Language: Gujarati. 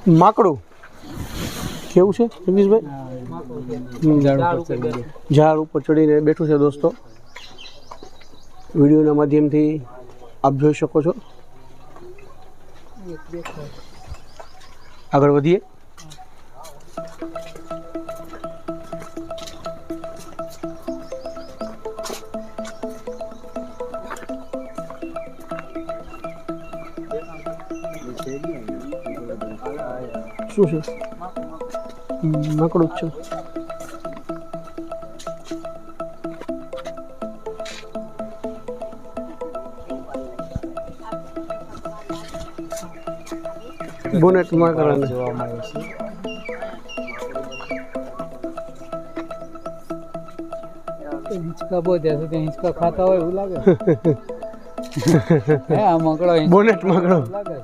માકડું કેવું છે જગદીશભાઈ? ઝાડ ઉપર ચડીને બેઠું છે દોસ્તો. વિડીયોના માધ્યમથી આપ જોઈ શકો છો. આગળ વધીએ. શું છે? માકડું જ છે. બોનેટમાં જોવા મળે છે. હિંચકા બહુ ત્યાં સુધી હિંચકા ખાતા હોય એવું લાગે. હે આ મકડો બોનેટ મકડો લાગે.